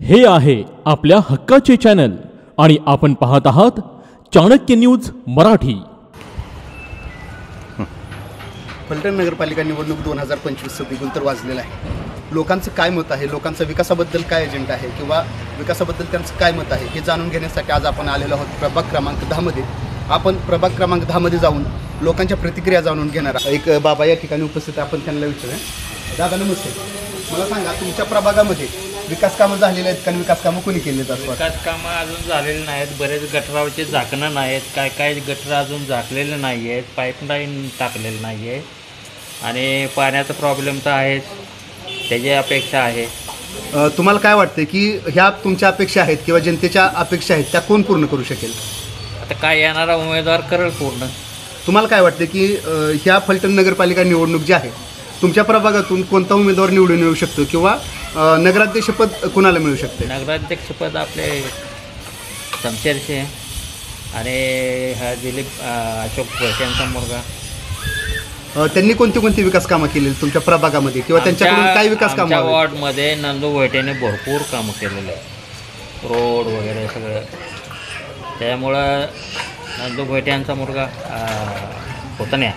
हे आहे आपल्या हक्काचे चॅनल आणि आपण पाहत आहात चाणक्य न्यूज मराठी। फलटण नगरपालिका निवडणूक 2025 बिगुंतर वाजलेला आहे। लोकांचं काय मत आहे, लोकांचा विकासाबद्दल काय एजेंडा आहे किंवा विकासाबद्दल त्यांचं काय मत आहे हे जाणून घेण्यासाठी आज आपण आलेलो आहोत प्रभाग क्रमांक 10 मध्ये। आपण प्रभाग क्रमांक 10 मध्ये जाऊन लोकांच्या प्रतिक्रिया जाणून घेणार आहोत। एक बाबा या ठिकाणी उपस्थित, आपण त्यांना विचारूया। दादा नमस्ते, मला सांगा तुमच्या प्रभागामध्ये विकास कामं झालेले आहेत का? विकास कामं कोणी केली आहेत? विकास कामं अजून झालेले नाहीत, बरेच गटरावरचे झाकणं नाहीत, काय गटर अजून झाकलेले नाही आहेत, पाईपलाईन टाकलेलं नाही आहे आणि पाण्याचा प्रॉब्लेम तर आहेच, त्याची अपेक्षा आहे। तुम्हाला काय वाटतं की ह्या तुमच्या अपेक्षा आहेत किंवा जनतेच्या अपेक्षा आहेत त्या कोण पूर्ण करू शकेल? आता काय येणारा उमेदवार करेल पूर्ण। तुम्हाला काय वाटतं की ह्या फलटण नगरपालिका निवडणूक जी आहे तुमच्या प्रभागातून कोणता उमेदवार निवडून येऊ शकतो किंवा नगराध्यक्षपद कुणाला मिळू शकते? नगराध्यक्षपद आपले शमशेरचे आणि हा दिलीप अशोक यांचा मुलगा। त्यांनी कोणती विकास कामं केली तुमच्या प्रभागामध्ये किंवा त्यांच्याकडून काय विकास कामं? आमच्या वॉर्डमध्ये नंदू भोयटेने भरपूर कामं केलेले आहे, रोड वगैरे सगळं। त्यामुळं नंदू भोयटे यांचा मुलगा होतण्या,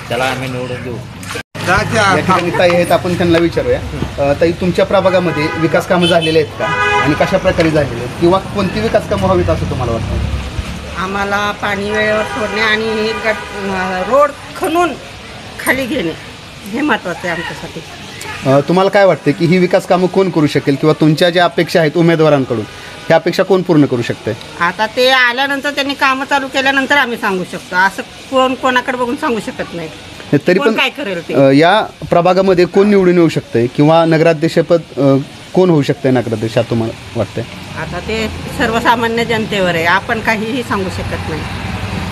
त्याला आम्ही निवडून देऊ। या ठिकाणी ताई आहेत, आपण त्यांना विचारूया। ताई, तुमच्या प्रभागामध्ये विकास कामं झालेले आहेत का आणि कशा प्रकारे झालेले आहेत किंवा कोणती विकास कामं हवीत असं तुम्हाला वाटतं? आम्हाला पाणी वेळेवर सोडणे आणि रोड खणून खाली घेणे हे महत्त्वाचं आहे आमच्यासाठी। तुम्हाला काय वाटतं की ही विकास कामं कोण करू शकेल किंवा तुमच्या ज्या अपेक्षा आहेत उमेदवारांकडून ह्या अपेक्षा कोण पूर्ण करू शकते? आता ते आल्यानंतर त्यांनी कामं चालू केल्यानंतर आम्ही सांगू शकतो, असं कोणाकडे बघून सांगू शकत नाही। तरी पण काय करेल या प्रभागामध्ये कोण निवडून येऊ शकते किंवा नगराध्यक्षपद कोण होऊ शकते नगराध्यक्ष तुम्हाला वाटतंय? आता ते सर्वसामान्य जनतेवर आहे, आपण काहीही सांगू शकत नाही।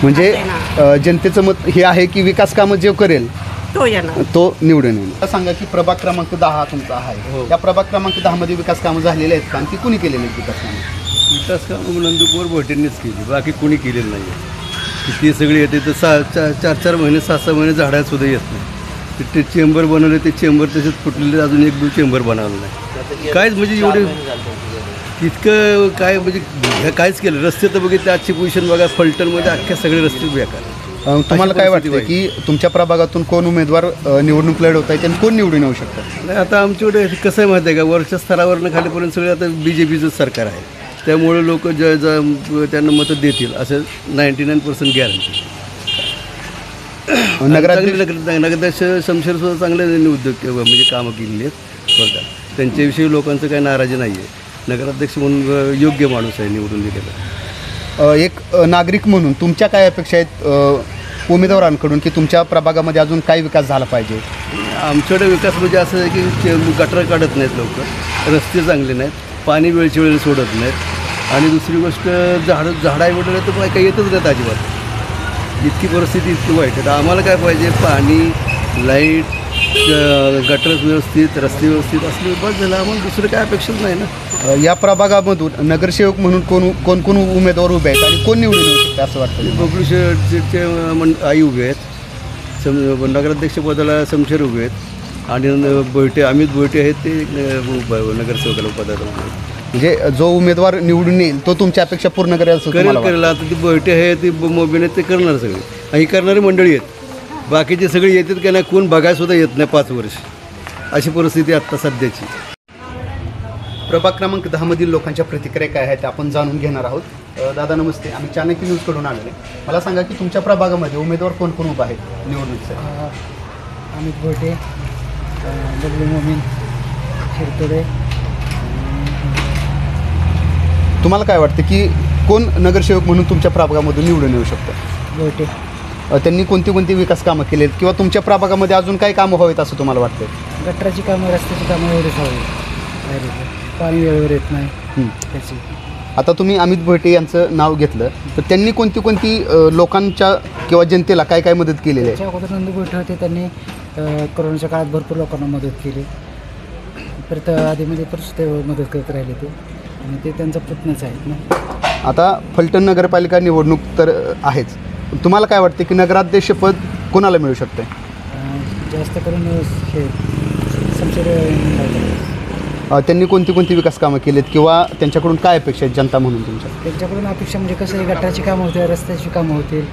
म्हणजे जनतेचं मत हे आहे की विकास कामं जे करेल तो येणार, तो निवडून येईल। सांगा की प्रभाग क्रमांक 10 तुमचा आहे, या प्रभाग क्रमांक 10 मध्ये विकास कामं झालेले आहेत का? ती कुणी केलेली आहेत विकास कामं? विकास कामं नंदुकुमार भोयटेंनीच केली, बाकी कोणी केलेलं नाही। ती सगळी येते तर 4 महिने 6 महिने झाडासुद्धा येत नाही। ते चेंबर बनवले, ते चेंबर तसेच फुटलेले, अजून 1-2 चेंबर बनवलं नाही। कायच म्हणजे एवढे तितकं काय म्हणजे काहीच केलं। रस्ते तर बघितले, आजची पोझिशन बघा फलटणमध्ये अख्ख्या सगळे रस्ते बेकार। तुम्हाला काय वाटतं की तुमच्या प्रभागातून कोण उमेदवार निवडणूक लढवत आहे आणि कोण निवडून येऊ शकतं? नाही, आता आमच्याकडे कसं आहे माहिती आहे का, वरच्या स्तरावरनं खालीपर्यंत सगळे आता BJPचं सरकार आहे, त्यामुळे लोक त्यांना मतं देतील असं 99% गॅरंटी। नगराध्यक्ष शमशेरसुद्धा चांगले उद्योग म्हणजे कामं केलेली आहेत बरं का, त्यांच्याविषयी लोकांचं काही नाराजी नाही आहे। नगराध्यक्ष म्हणून योग्य माणूस आहे निवडून दिलेला। एक नागरिक म्हणून तुमच्या काय अपेक्षा आहेत उमेदवारांकडून की तुमच्या प्रभागामध्ये अजून काय विकास झाला पाहिजे? आमच्याकडे विकास म्हणजे असं आहे की गटर काढत नाहीत लोक, रस्ते चांगले नाहीत, पाणी वेळच्या वेळेला सोडत नाहीत आणि दुसरी गोष्ट झाडा वगैरे तर काही येतच नाहीत अजिबात। इतकी परिस्थिती इतकी वाईट आहे। आम्हाला काय पाहिजे? पाणी, लाईट, गटर व्यवस्थित, रस्ते व्यवस्थित असले बस झालं, आम्हाला दुसरं काय अपेक्षाच नाही ना। या प्रभागामधून नगरसेवक म्हणून कोण उमेदवार उभे आहेत आणि कोण निवडून येऊ शकते असं वाटतं? बबलूचे आई उभे आहेत, नगराध्यक्षपदाला शमशेर उभे आहेत आणि भोयटे अमित भोयटे आहेत, ते नगरसेवकाला पदाला उभे आहेत। म्हणजे जो उमेदवार निवडून येईल तो तुमच्या अपेक्षा पूर्ण करेल? आता ती भोयटे आहे, ती मोबिने ते करणार सगळे, ही करणारी मंडळी आहेत। बाकीचे सगळे येतात का नाही, कोण बघायसुद्धा येत नाही 5 वर्ष, अशी परिस्थिती आत्ता सध्याची। प्रभाग क्रमांक 10 मधील लोकांच्या प्रतिक्रिया काय आहेत आपण जाणून घेणार आहोत। दादा नमस्ते, आम्ही चाणक्य न्यूजकडून आलेले। मला सांगा की तुमच्या प्रभागामध्ये उमेदवार कोण उभा आहेत निवडणुकीसाठी? अमित भोयटे, बबलू मोमीन, शिरतोडे। तुम्हाला काय वाटतं की कोण नगरसेवक म्हणून तुमच्या प्रभागामधून निवडून येऊ शकतं? भोयटे। त्यांनी कोणती विकास कामं केली आहेत किंवा तुमच्या प्रभागामध्ये अजून काही कामं हवीत असं तुम्हाला वाटतं? गटराची कामं, रस्त्याची कामं एवढीच हवी, पाणी वेळेवर येत नाही त्याची। आता तुम्ही अमित भोयटे यांचं नाव घेतलं तर त्यांनी कोणती लोकांच्या किंवा जनतेला काय मदत केलेली आहे? त्याच्या अगोदर नंदू भोयटे होते, त्यांनी कोरोनाच्या काळात भरपूर लोकांना मदत केली, परत आधीमध्ये परत ते मदत करत राहिले ते, आणि ते त्यांचा प्रयत्नच आहेत ना। आता फलटण नगरपालिका निवडणूक तर आहेच, तुम्हाला काय वाटते की नगराध्यक्षपद कोणाला मिळू शकते? जास्त करून हे शमशेर त्यांनी कोणती कोणती विकास कामं केलीत किंवा त्यांच्याकडून काय अपेक्षा आहेत जनता म्हणून तुमच्या? त्यांच्याकडून अपेक्षा म्हणजे कसं आहे, गटाराची कामं होतील, रस्त्याची कामं होतील.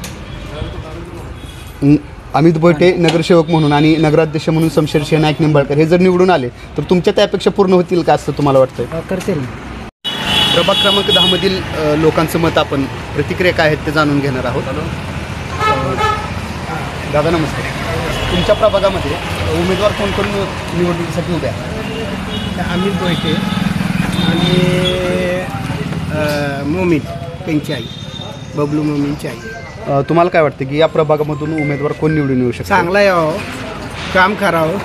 अमित भोयटे नगरसेवक म्हणून आणि नगराध्यक्ष म्हणून शमशेरसिंह नाईक निंबाळकर हे जर निवडून आले तर तुमच्या त्या अपेक्षा पूर्ण होतील का असं तुम्हाला वाटतंय? करतील. प्रभाग क्रमांक 10 मधील लोकांचं मत आपण प्रतिक्रिया काय आहेत ते जाणून घेणार आहोत. दादा नमस्ते. तुमच्या प्रभागामध्ये उमेदवार कोण कोण निवडणुकीसाठी उभे आहेत? अमित भोयटे आणि मोमीन त्यांची आई, बबलू मोमीनची आई. तुम्हाला काय वाटतं की या प्रभागामधून उमेदवार कोण निवडून येऊ शकतो? चांगला यावं, काम करावं.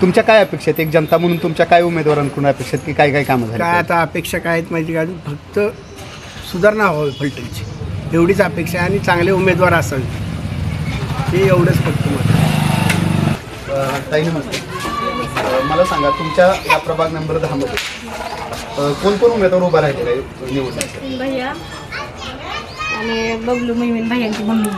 तुमच्या काय अपेक्षा आहेत? एक जनता म्हणून तुमच्या काय उमेदवारांकडून अपेक्षा आहेत की काय काय कामं झाली? काय आता अपेक्षा काय आहेत माहिती का, फक्त सुधारणा व्हावी फलटणची, एवढीच अपेक्षा आहे. आणि चांगले उमेदवार असावे, हे एवढंच फक्त मत. ताई नमस्ते. मला सांगा तुमच्या या प्रभाग नंबर 10 मध्ये कोण कोण उमेदवार उभा राहिलेले आहे निवडणुकीसाठी? भैया आणि बबलू मोमीन भैयांची मम्मी.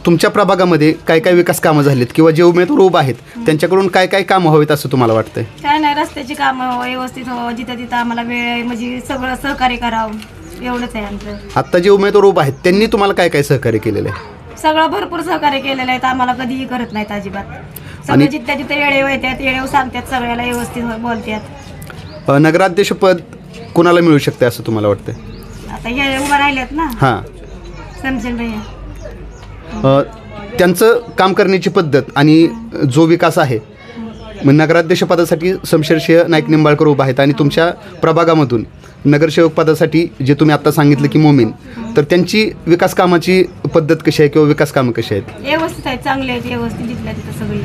तुमच्या प्रभागामध्ये काय काय विकास कामं झालीत किंवा जे उमेदवार उभा आहेत त्यांच्याकडून काय काय कामं हवीत असं तुम्हाला वाटतंय? काय नाही, रस्त्याची कामं व्यवस्थित हो, जिथं तिथं आम्हाला वेळ आहे म्हणजे सगळं सहकार्य करावं, एवढंच आहे आमचं. आत्ता जे उमेदवार उभा आहेत त्यांनी तुम्हाला काय काय सहकार्य केलेलं आहे? सगळं भरपूर सहकार्य केलेलं आहे, आम्हाला कधीही करत नाहीत अजिबात. सगळं जिथल्या तिथे वेळेवर येतात, वेळेवर सांगतात, सगळ्याला व्यवस्थित बोलतात. नगराध्यक्षपद कोणाला मिळू शकते असं तुम्हाला वाटतंय? आता हे उभं राहिलेत ना हां, समजेल भैया. त्यांचं काम करण्याची पद्धत आणि जो विकास आहे, मग नगराध्यक्षपदासाठी शमशेरसिंह नाईक निंबाळकर उभा आहेत आणि तुमच्या प्रभागामधून नगरसेवक पदासाठी जे तुम्ही आत्ता सांगितलं की मोमीन, तर त्यांची विकास कामाची पद्धत कशी आहे किंवा विकास कामं कशी आहेत? व्यवस्थित आहेत, चांगले आहेत, व्यवस्थित जिथल्या तिथं सगळी.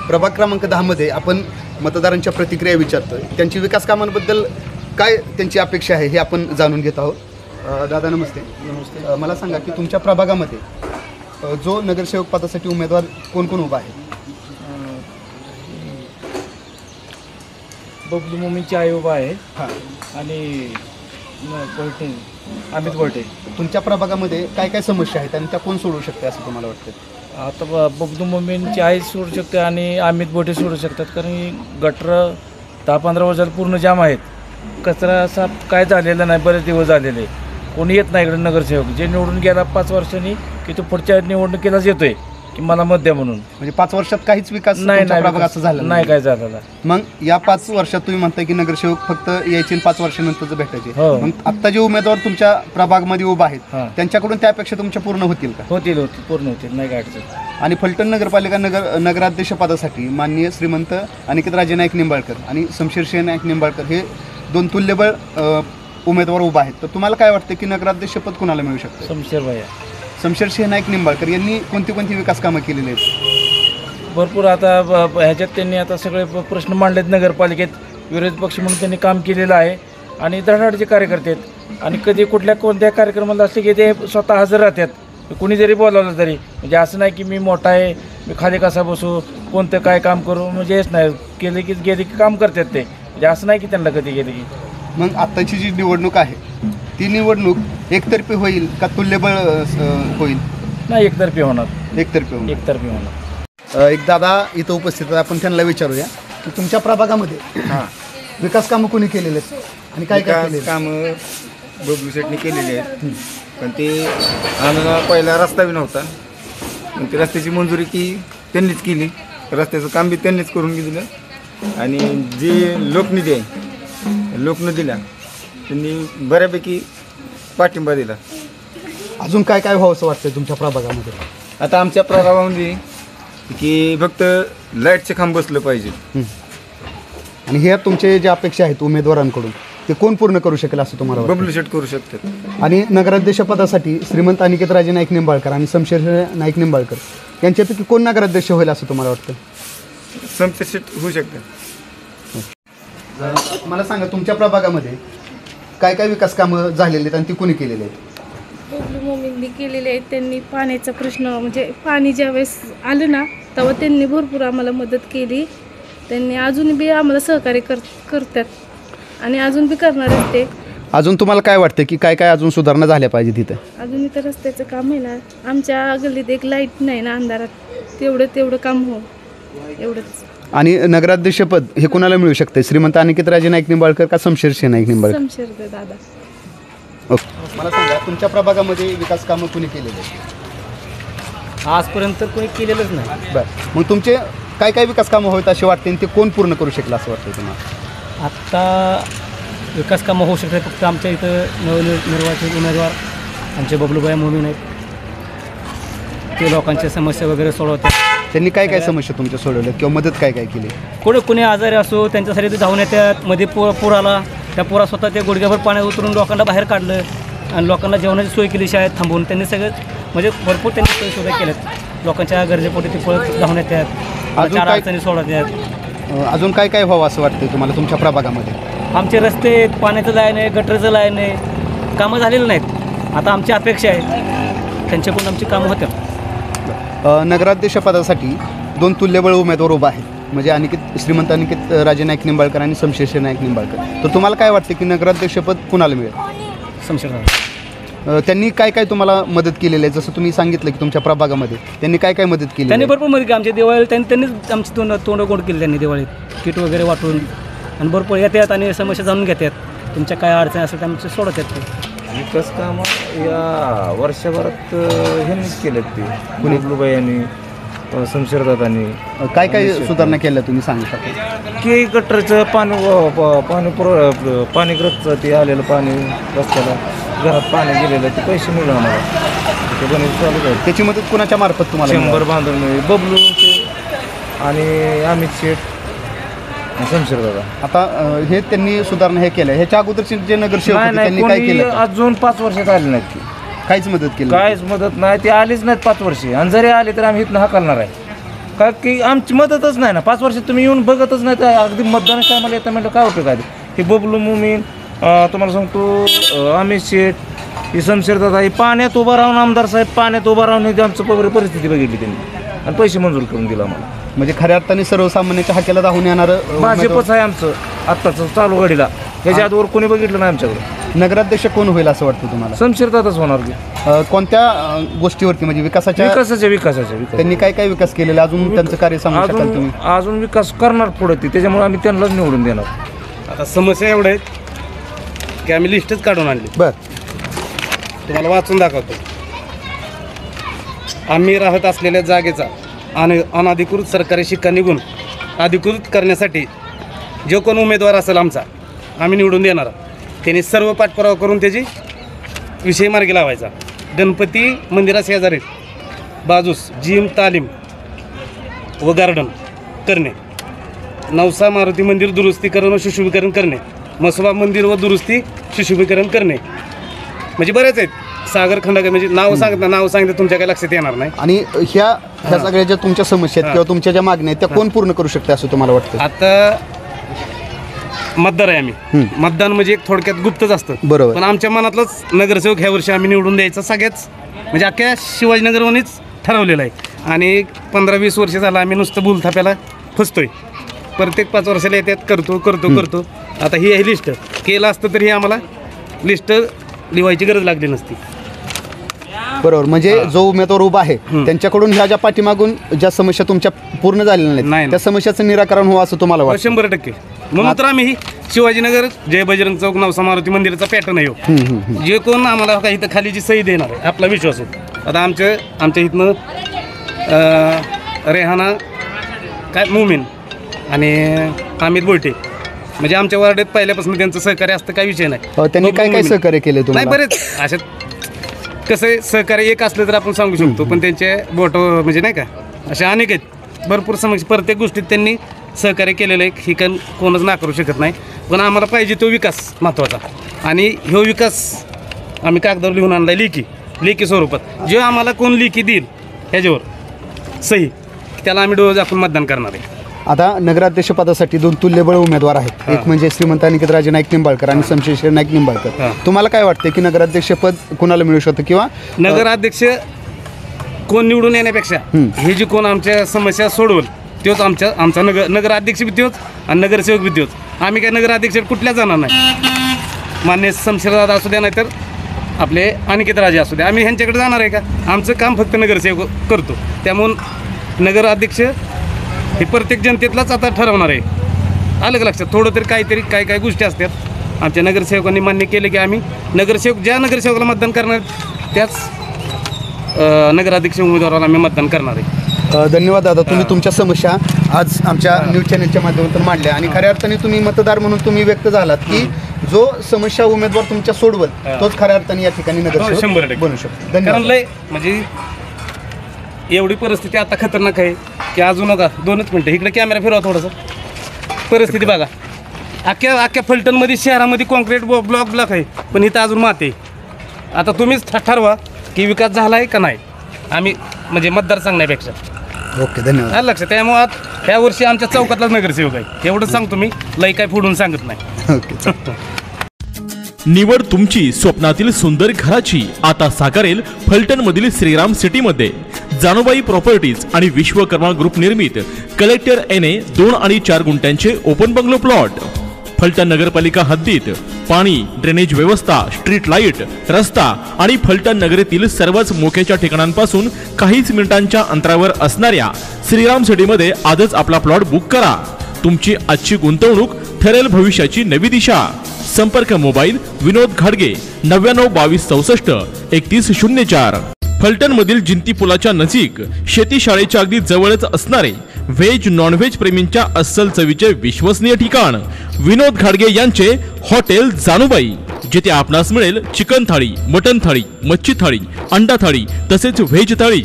प्रभाग क्रमांक 10 मध्ये आपण मतदारांच्या प्रतिक्रिया विचारतोय, त्यांची विकास कामांबद्दल काय त्यांची अपेक्षा आहे हे आपण जाणून घेत आहोत. दादा नमस्ते. नमस्ते. मला सांगा की तुमच्या प्रभागामध्ये जो नगरसेवक पदासाठी उमेदवार कोण कोण उभा आहे? बबलू मोमीनची आई उभा आहे. हां. आणि भोयटे, अमित भोयटे. तुमच्या प्रभागामध्ये काय काय समस्या आहेत आणि त्या कोण सोडवू शकते असं तुम्हाला वाटतं? आता बबलू मोमीनची आई सोडू शकते आणि अमित भोयटे सोडू शकतात, कारण गटर 10-15 वर्षाला पूर्ण जाम आहेत. कचरा साफ काय झालेला नाही, बरेच दिवस झालेले. कोणी येत नाही इकडे नगरसेवक. जे निवडून गेला 5 वर्षांनी की तो पुढच्या निवडणुकीलाच येतोय की मला मत द्या म्हणून. म्हणजे 5 वर्षात काहीच विकास नाही प्रभागाचा झाला नाही, काय झालेला. मग या 5 वर्षात तुम्ही म्हणताय की नगरसेवक फक्त यायचे 5 वर्षानंतर भेटायचे. हो. मग आता जे उमेदवार तुमच्या प्रभागमध्ये उभा आहेत हां. त्यांच्याकडून त्यापेक्षा तुमच्या पूर्ण होतील का? होतील पूर्ण होतील, नाही काय अडचण. आणि फलटण नगरपालिका नगराध्यक्ष पदासाठी माननीय श्रीमंत अनिकेतराजे नाईक निंबाळकर आणि शमशेरसिंह नाईक निंबाळकर हे 2 तुल्यबळ उमेदवार उभा आहेत. तर तुम्हाला काय वाटतं की नगराध्यक्षपद कुणाला मिळू शकतं? शमशेर भैया. शमशेरसिंह नाईक निंबाळकर यांनी कोणती कोणती विकास कामं केलेली आहेत? भरपूर. आता ह्याच्यात त्यांनी आता सगळे प्रश्न मांडलेत नगरपालिकेत. विरोधी पक्ष म्हणून त्यांनी काम केलेलं आहे आणि धडाडीचे कार्यकर्ते आहेत. आणि कधी कोणत्या कार्यक्रमाला असले की ते स्वतः हजर राहतात, कुणी जरी बोलावलं तरी. म्हणजे असं नाही की मी मोठा आहे, मी खाली कसा बसू, कोणतं काय काम करू, म्हणजे हेच नाही. गेले की काम करतात ते. म्हणजे असं नाही की त्यांना कधी गेले की. मग आत्ताची जी निवडणूक आहे ती निवडणूक एकतर्फी होईल का तुल्यबळ होईल? नाही, एकतर्फी होणार. एकतर्फी होईल. एकतर्फी होणार. एक दादा इथं उपस्थित आहेत, आपण त्यांना विचारूया की तुमच्या प्रभागामध्ये विकास कामं कोणी केलेले आहेत आणि काय काय केलेले? कामं बबलू शेटने केलेली आहेत, पण ते आम्हाला पहिला रस्ता बी नव्हता. मग ती रस्त्याची मंजुरी की त्यांनीच केली, रस्त्याचं काम बी त्यांनीच करून दिलं. आणि जे लोकनिधी आहे लोकनिधीला त्यांनी बऱ्यापैकी पाठिंबा दिला. अजून काय काय व्हावं असं वाटतं तुमच्या प्रभागामध्ये? आता आमच्या प्रभागामध्ये की फक्त लाईटचे खांब बसलं पाहिजे. आणि हे तुमचे जे अपेक्षा आहेत उमेदवारांकडून ते कोण पूर्ण करू शकेल असं तुम्हाला वाटतं? बबलू शेट करू शकतात. आणि नगराध्यक्ष पदासाठी श्रीमंत अनिकेतराजे नाईक निंबाळकर आणि शमशेरसिंह नाईक निंबाळकर यांच्यापैकी कोण नगराध्यक्ष होईल असं तुम्हाला वाटतं? शमशेर शेट होऊ शकतात. मला सांगा तुमच्या प्रभागामध्ये काय काय विकास कामं झालेली आहेत आणि ती कोणी केलेली आहेत? बबलू मोमींनी केलेले आहेत. त्यांनी पाण्याचा प्रश्न म्हणजे पाणी ज्यावेळेस आलं ना तेव्हा त्यांनी भरपूर आम्हाला मदत केली. त्यांनी अजून बी आम्हाला सहकार्य करतात आणि अजून बी करणारच ते. अजून तुम्हाला काय वाटतं की काय काय अजून सुधारणा झाल्या पाहिजे तिथं? अजून इथं रस्त्याचं काम आहे ना, आमच्या गल्लीत एक लाईट नाही ना अंधारात, तेवढं काम हो एवढंच. आणि नगराध्यक्षपद हे कुणाला मिळू शकते, श्रीमंत अनिकेतराजे नाईक निंबाळकर का शमशेर नाईक निंबाळकर? शमशेर दादा. ओके, मला सांगा तुमच्या प्रभागामध्ये विकास कामं कुणी केलेले आहेत? आजपर्यंत कोणी केलेलंच नाही. बरं, मग तुमचे काय काय विकास कामं होत असे वाटते आणि ते कोण पूर्ण करू शकलं असं वाटतं तुम्हाला? आत्ता विकास कामं होऊ शकतात फक्त आमच्या इथं नवनिर्वाचित उमेदवार आमचे बबलूबाई मोमीन आहेत. ते लोकांच्या समस्या वगैरे सोडवतात. त्यांनी काय काय समस्या तुमच्या सोडवल्या किंवा मदत काय काय केली? कोणी आजारी असो त्यांच्यासाठी ते धावून येतात. मध्ये पूर आला, त्या पुरात स्वतः ते गुडघ्याभर पाण्यात उतरून लोकांना बाहेर काढलं आणि लोकांना जेवणाची सोय केली शाळेत थांबवून. त्यांनी सगळं म्हणजे भरपूर त्यांनी सोयीसुविधा केल्यात. लोकांच्या गरजेपोटी ते पळत धावून येतात, चार अडचणी सोडवतात. अजून काय काय व्हावं असं वाटतं तुम्हाला तुमच्या प्रभागामध्ये? आमचे रस्ते, पाण्याचं लाईन आहे, गटरचं लाईन आहे, कामं झालेलं नाहीत. आता आमची अपेक्षा आहे त्यांच्याकडून आमची कामं होत्या. नगराध्यक्षपदासाठी 2 तुल्यबळ उमेदवार उभा आहेत, म्हणजे श्रीमंत अनिकेतराजे नाईक निंबाळकर आणि शमशेर नाईक निंबाळकर. तर तुम्हाला काय वाटतं की नगराध्यक्षपद कुणाला मिळेल? शमशेर. त्यांनी काय काय तुम्हाला मदत केलेली आहे? जसं तुम्ही सांगितलं की तुमच्या प्रभागामध्ये त्यांनी काय काय मदत केली? त्यांनी भरपूर मदत केली. आमच्या दिवाळीत त्यांनीच आमची तोंड गोड केली. त्यांनी दिवाळीत किट वगैरे वाटून आणि भरपूर येतात आणि समस्या जाणून घेतात. तुमच्या काय अडचणी असेल त्या आमचे सोडवतात. ते विकास कामं या वर्षभरात ह्यांनीच केलेत. ते बबलूबाई यांनी, शमशेरदादांनी काय काय सुधारणा केल्या तुम्ही सांगू शकता? की गटरचं पाणीग्रस्तचं ते आलेलं पाणी रस्त्याला, घरात पाणी गेलेलं, ते पैसे मिळून आम्हाला ते बनवून चालू आहे. त्याची मदत कुणाच्या मार्फत तुम्हाला? 100 बांधून मिळेल. बबलू आणि अमित शेठ, शमशेरदादा. आता हे त्यांनी सुधारणा हे केलं. ह्याच्या अगोदरचे जे नगरसेवक होते त्यांनी काय केलं? अजून 5 वर्षात आले नाहीत. ती काहीच मदत केली? काहीच मदत नाही. ती आलीच नाहीत 5 वर्षे. आणि जरी आले तर आम्ही इथनं हाकलणार आहे. का की आमची मदतच नाही ना. 5 वर्षात तुम्ही येऊन बघतच नाही. तर अगदी मतदानाच्या टायमाला येतं म्हटलं काय उपयोग आहे? हे बबलू मोमीन, तुम्हाला सांगतो अमित शेठ, ही शमशेरदादा, ही पाण्यात उभा राहून आमदार साहेब पाण्यात उभा राहून हे आमचं परिस्थिती बघितली त्यांनी आणि पैसे मंजूर करून दिला आम्हाला. म्हणजे खऱ्या अर्थाने सर्वसामान्याच्या हाकेला धावून येणारं भाजपच आहे आमचं आत्ताचं चालू घडीला. ह्याच्या आधीवर कोणी बघितलं नाही आमच्याकडे. नगराध्यक्ष कोण होईल असं वाटतं तुम्हाला? शमशेरदादाच होणार की. कोणत्या गोष्टीवरती म्हणजे विकासाच्या? त्यांनी काय काय विकास केलेला अजून त्यांचं कार्य सांगू शकाल तुम्ही? अजून विकास करणार पुढे ती, त्याच्यामुळे आम्ही त्यांनाच निवडून देणार. आता समस्या एवढ्या आहेत की आम्ही लिस्टच काढून आणली. बरं, तुम्हाला वाचून दाखवतो. आम्ही राहत असलेल्या जागेचा अनधिकृत सरकारी शिक्का निघून अधिकृत करण्यासाठी जो कोण उमेदवार असेल आमचा आम्ही निवडून देणार. त्यांनी सर्व पाठपुरावा करून त्याची विषय मार्गी लावायचा. गणपती मंदिराशेजारी बाजूस जिम, तालीम व गार्डन करणे, नवसा मारुती मंदिर दुरुस्तीकरण व सुशोभीकरण करणे, मसोबा मंदिर व दुरुस्ती सुशोभीकरण करणे. म्हणजे बरेच आहेत. सागर खंडागत म्हणजे नाव सांगितलं तुमच्या काही लक्षात येणार नाही. आणि ह्या सगळ्या ज्या तुमच्या समस्या आहेत किंवा तुमच्या ज्या मागण्या आहेत त्या कोण पूर्ण करू शकते असं तुम्हाला वाटतं? आता मतदार आहे आम्ही. मतदान म्हणजे एक थोडक्यात गुप्तच असतं. बरोबर. पण आमच्या मनातलंच नगरसेवक ह्या वर्षी आम्ही निवडून द्यायचं सगळ्याच म्हणजे अख्ख्या शिवाजीनगरवरच ठरवलेलं आहे. आणि 15-20 वर्ष झालं आम्ही नुसतं बोलथाप्याला फसतोय. प्रत्येक 5 वर्षाला येतात करतो. आता ही आहे लिस्ट. केलं असतं तरी आम्हाला लिस्ट लिवायची गरज लागली नसती. बरोबर. म्हणजे जो उमेदवार उभा आहे त्यांच्याकडून ह्या ज्या पाठीमागून ज्या समस्या तुमच्या पूर्ण झालेल्या नाहीत त्या समस्याचं निराकरण व्हावं असं तुम्हाला वाटतं? 100% म्हणून तर आम्ही शिवाजीनगर जय बजरंग चौक नवसा मारुती मंदिराचा पॅटर्न आहे. जे कोण आम्हाला काही इथं खालीची सही देणार आहे आपला विश्वास होतो. आता आमच्या इथनं रेहाना काय मोमीन आणि अमित बोलटे म्हणजे आमच्या वार्डात पहिल्यापासून त्यांचं सहकार्य असतं काही विषय नाही. त्यांनी काय काय सहकार्य केले तुम्हाला? नाही बरेच अशा कसं सहकार्य एक असलं तर आपण सांगू शकतो. पण त्यांचे बोट म्हणजे नाही का असे अनेक आहेत. भरपूर समस्या प्रत्येक गोष्टीत त्यांनी सहकार्य केलेलं आहे. ही कोणच नाकारू शकत नाही. पण आम्हाला पाहिजे तो विकास महत्त्वाचा. आणि ह्यो विकास आम्ही कागदावर लिहून आणला लेखी स्वरूपात. जे आम्हाला कोण लेखी देईल ह्याच्यावर सही त्याला आम्ही डोळे दाखवून मतदान करणार आहे. आता नगराध्यक्षपदासाठी 2 तुल्यबळ उमेदवार आहेत. एक म्हणजे श्रीमंत अनिकेतराजे नाईक निंबाळकर आणि शमशेर नाईक निंबाळकर. तुम्हाला काय वाटतं की नगराध्यक्षपद कुणाला मिळू शकतं किंवा नगराध्यक्ष कोण निवडून येण्यापेक्षा हे जे कोण आमच्या समस्या सोडवल तोच आमचा नगराध्यक्ष बी तोच आणि नगरसेवक बी तोच. आम्ही काय नगराध्यक्ष कुठल्या जाणार नाही. मान्य शमशेरदादा असू द्या नाही तर आपले अनिकेतराजे असू द्या. आम्ही ह्यांच्याकडे जाणार आहे का? आमचं काम फक्त नगरसेवक करतो. त्यामुळं नगराध्यक्ष हे प्रत्येक जनतेतलाच आता ठरवणार आहे. आलं का लक्षात? थोडं तरी काहीतरी काय गोष्टी असतात. आमच्या नगरसेवकांनी मान्य केले की आम्ही ज्या नगरसेवकाला मतदान करणार त्याच नगराध्यक्ष उमेदवाराला आम्ही मतदान करणार आहे. धन्यवाद दादा, तुम्ही तुमच्या समस्या आज आमच्या न्यूज चॅनलच्या माध्यमातून मांडल्या आणि खऱ्या अर्थाने तुम्ही मतदार म्हणून तुम्ही व्यक्त झालात की जो समस्या उमेदवार तुमच्या सोडवल तोच खऱ्या अर्थाने या ठिकाणी नगरसेवक बनू शकतो. कारण लय म्हणजे एवढी परिस्थिती आता खतरनाक आहे की अजून नका 2च मिनटं इकडे कॅमेरा फिरवा थोडंसं. परिस्थिती बघा, अख्ख्या फलटणमध्ये शहरामध्ये कॉन्क्रीट ब्लॉक आहे, पण इथं अजून माती आहे. आता तुम्हीच ठरवा की विकास झाला आहे का नाही. आम्ही म्हणजे मतदार सांगण्यापेक्षा. ओके, धन्यवाद. लक्षात. त्यामुळे ह्या वर्षी आमच्या चौकातलाच नगरसेवक आहे एवढं सांगतो मी. लय काय फोडून सांगत नाही. ओके. निवड तुमची स्वप्नातील सुंदर घराची आता साकारेल फलटण मधील श्रीराम सिटी मध्ये. जानुबाई प्रॉपर्टीज आणि विश्वकर्मा ग्रुप निर्मित कलेक्टर NA 2 आणि 4 गुंठ्यांचे ओपन बंगलो प्लॉट. फलटण नगरपालिका हद्दीत पाणी, ड्रेनेज व्यवस्था, स्ट्रीट लाईट, रस्ता आणि फलटण नगरीतील सर्वच मोक्याच्या ठिकाणांपासून काहीच मिनिटांच्या अंतरावर असणाऱ्या श्रीराम सिटीमध्ये आजच आपला प्लॉट बुक करा. तुमची आजची गुंतवणूक ठरेल भविष्याची नवी दिशा. संपर्क मोबाईल विनोद घाडगे 99 22 64 31 04. फलटण मधील जिंती पुलाच्या नजीक शेती शाळेच्या अगदी जवळच असणारे व्हेज नॉनव्हेज प्रेमींच्या अस्सल चवीचे विश्वसनीय ठिकाण विनोद घाडगे यांचे हॉटेल जानुबाई, जिथे आपणास मिळेल चिकन थाळी, मटन थाळी, मच्छी थाळी, अंडा थाळी तसेच व्हेज थाळी.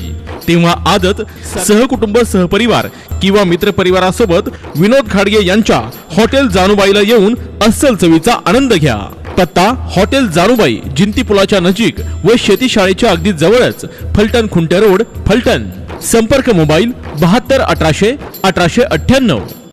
तेव्हा आजच सहकुटुंब, सहपरिवार किंवा मित्रपरिवारासोबत विनोद घाडगे यांच्या हॉटेल जानुबाईला येऊन अस्सल चवीचा आनंद घ्या. पत्ता हॉटेल जानुबाई, जिंती पुलाच्या नजीक व शेती शाळेच्या अगदी जवळच, फलटण खुंटे रोड, फलटण. संपर्क मोबाईल 72 1800 1898.